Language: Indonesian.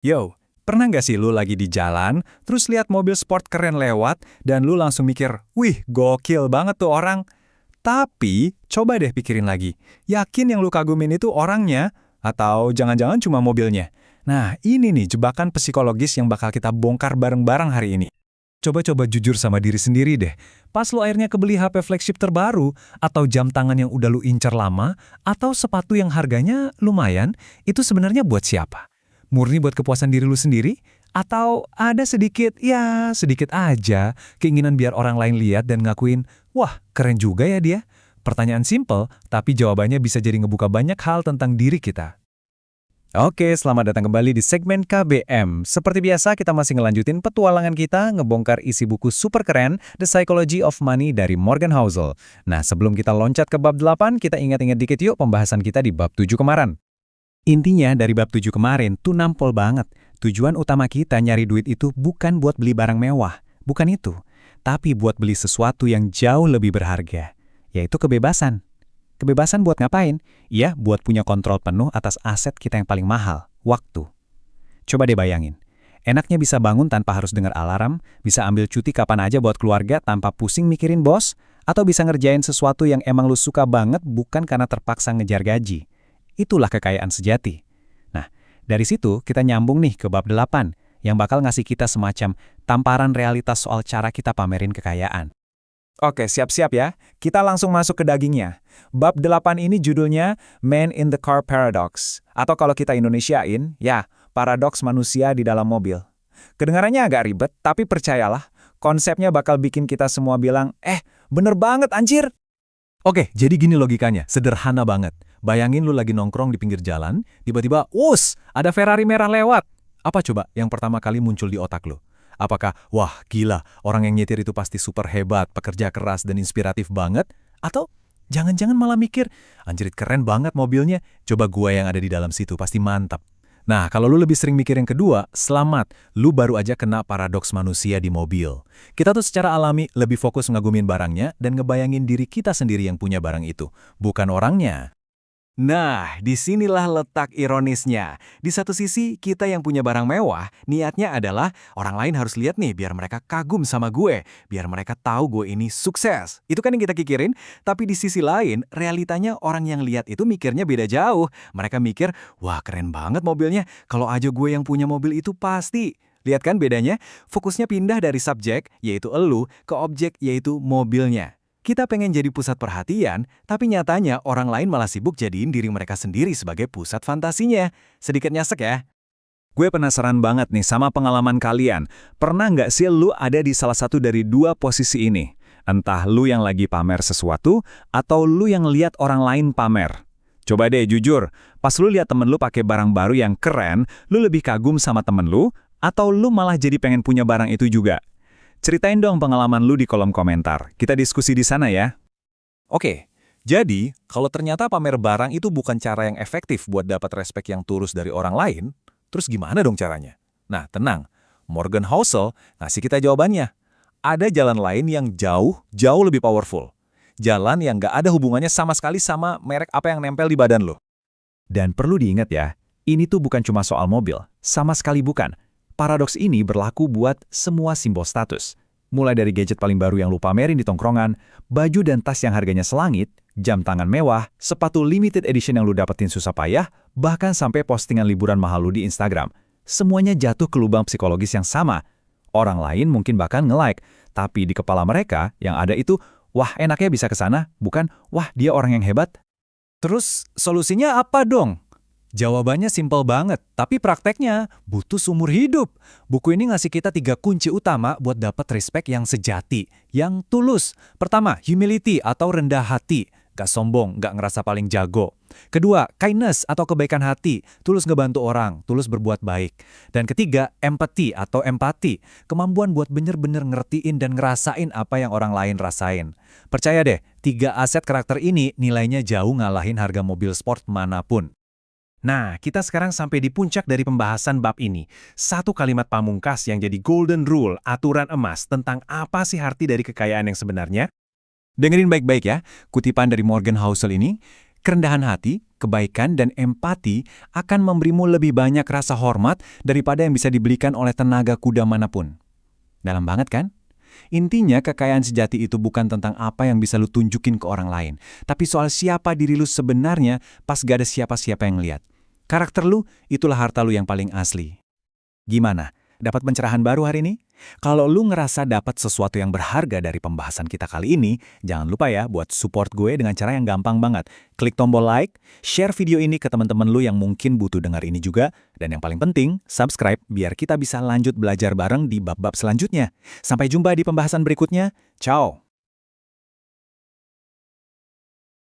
Yo, pernah nggak sih lu lagi di jalan, terus lihat mobil sport keren lewat, dan lu langsung mikir, wih, gokil banget tuh orang. Tapi, coba deh pikirin lagi. Yakin yang lu kagumin itu orangnya? Atau jangan-jangan cuma mobilnya? Nah, ini nih jebakan psikologis yang bakal kita bongkar bareng-bareng hari ini. Coba-coba jujur sama diri sendiri deh. Pas lu akhirnya kebeli HP flagship terbaru, atau jam tangan yang udah lu incer lama, atau sepatu yang harganya lumayan, itu sebenarnya buat siapa? Murni buat kepuasan diri lu sendiri? Atau ada sedikit, ya sedikit aja, keinginan biar orang lain lihat dan ngakuin, wah keren juga ya dia? Pertanyaan simple, tapi jawabannya bisa jadi ngebuka banyak hal tentang diri kita. Oke, selamat datang kembali di segmen KBM. Seperti biasa, kita masih ngelanjutin petualangan kita ngebongkar isi buku super keren The Psychology of Money dari Morgan Housel. Nah, sebelum kita loncat ke bab 8, kita ingat-ingat dikit yuk pembahasan kita di bab 7 kemarin. Intinya dari bab 7 kemarin tuh nampol banget. Tujuan utama kita nyari duit itu bukan buat beli barang mewah, bukan itu. Tapi buat beli sesuatu yang jauh lebih berharga, yaitu kebebasan. Kebebasan buat ngapain? Ya, buat punya kontrol penuh atas aset kita yang paling mahal, waktu. Coba deh bayangin. Enaknya bisa bangun tanpa harus dengar alarm, bisa ambil cuti kapan aja buat keluarga tanpa pusing mikirin bos, atau bisa ngerjain sesuatu yang emang lu suka banget bukan karena terpaksa ngejar gaji. Itulah kekayaan sejati. Nah, dari situ kita nyambung nih ke bab 8, yang bakal ngasih kita semacam tamparan realitas soal cara kita pamerin kekayaan. Oke, siap-siap ya. Kita langsung masuk ke dagingnya. Bab 8 ini judulnya Man in the Car Paradox. Atau kalau kita Indonesiain, ya, paradoks manusia di dalam mobil. Kedengarannya agak ribet, tapi percayalah, konsepnya bakal bikin kita semua bilang, bener banget anjir! Oke, jadi gini logikanya, sederhana banget. Bayangin lu lagi nongkrong di pinggir jalan, tiba-tiba, ada Ferrari merah lewat. Apa coba yang pertama kali muncul di otak lu? Apakah, wah gila, orang yang nyetir itu pasti super hebat, pekerja keras dan inspiratif banget? Atau jangan-jangan malah mikir, anjrit keren banget mobilnya, coba gua yang ada di dalam situ, pasti mantap. Nah, kalau lu lebih sering mikir yang kedua, selamat, lu baru aja kena paradoks manusia di mobil. Kita tuh secara alami lebih fokus ngagumin barangnya dan ngebayangin diri kita sendiri yang punya barang itu, bukan orangnya. Nah, disinilah letak ironisnya. Di satu sisi, kita yang punya barang mewah, niatnya adalah orang lain harus lihat nih biar mereka kagum sama gue, biar mereka tahu gue ini sukses. Itu kan yang kita pikirin, tapi di sisi lain, realitanya orang yang lihat itu mikirnya beda jauh. Mereka mikir, wah keren banget mobilnya, kalau aja gue yang punya mobil itu pasti. Lihat kan bedanya? Fokusnya pindah dari subjek, yaitu elu, ke objek, yaitu mobilnya. Kita pengen jadi pusat perhatian, tapi nyatanya orang lain malah sibuk jadiin diri mereka sendiri sebagai pusat fantasinya. Sedikit nyesek ya. Gue penasaran banget nih sama pengalaman kalian. Pernah nggak sih lu ada di salah satu dari dua posisi ini? Entah lu yang lagi pamer sesuatu, atau lu yang lihat orang lain pamer. Coba deh jujur, pas lu lihat temen lu pakai barang baru yang keren, lu lebih kagum sama temen lu, atau lu malah jadi pengen punya barang itu juga? Ceritain dong pengalaman lu di kolom komentar. Kita diskusi di sana ya. Oke, jadi kalau ternyata pamer barang itu bukan cara yang efektif buat dapat respek yang tulus dari orang lain, terus gimana dong caranya? Nah, tenang. Morgan Housel ngasih kita jawabannya. Ada jalan lain yang jauh lebih powerful. Jalan yang nggak ada hubungannya sama sekali sama merek apa yang nempel di badan lo. Dan perlu diingat ya, ini tuh bukan cuma soal mobil. Sama sekali bukan. Paradoks ini berlaku buat semua simbol status. Mulai dari gadget paling baru yang lu pamerin di tongkrongan, baju dan tas yang harganya selangit, jam tangan mewah, sepatu limited edition yang lu dapetin susah payah, bahkan sampai postingan liburan mahal lu di Instagram. Semuanya jatuh ke lubang psikologis yang sama. Orang lain mungkin bahkan nge-like, tapi di kepala mereka yang ada itu, wah enaknya bisa ke sana, bukan wah dia orang yang hebat. Terus solusinya apa dong? Jawabannya simpel banget, tapi prakteknya butuh seumur hidup. Buku ini ngasih kita 3 kunci utama buat dapat respect yang sejati, yang tulus. Pertama, humility atau rendah hati. Gak sombong, gak ngerasa paling jago. Kedua, kindness atau kebaikan hati. Tulus ngebantu orang, tulus berbuat baik. Dan ketiga, empathy atau empati. Kemampuan buat bener-bener ngertiin dan ngerasain apa yang orang lain rasain. Percaya deh, 3 aset karakter ini nilainya jauh ngalahin harga mobil sport manapun. Nah, kita sekarang sampai di puncak dari pembahasan bab ini. Satu kalimat pamungkas yang jadi golden rule, aturan emas tentang apa sih arti dari kekayaan yang sebenarnya. Dengerin baik-baik ya, kutipan dari Morgan Housel ini. Kerendahan hati, kebaikan, dan empati akan memberimu lebih banyak rasa hormat daripada yang bisa dibelikan oleh tenaga kuda manapun. Dalam banget kan? Intinya kekayaan sejati itu bukan tentang apa yang bisa lu tunjukin ke orang lain, tapi soal siapa diri lu sebenarnya pas gak ada siapa-siapa yang lihat. Karakter lu, itulah harta lu yang paling asli. Gimana? Dapat pencerahan baru hari ini? Kalau lu ngerasa dapat sesuatu yang berharga dari pembahasan kita kali ini, jangan lupa ya buat support gue dengan cara yang gampang banget. Klik tombol like, share video ini ke teman-teman lu yang mungkin butuh dengar ini juga, dan yang paling penting, subscribe biar kita bisa lanjut belajar bareng di bab-bab selanjutnya. Sampai jumpa di pembahasan berikutnya. Ciao!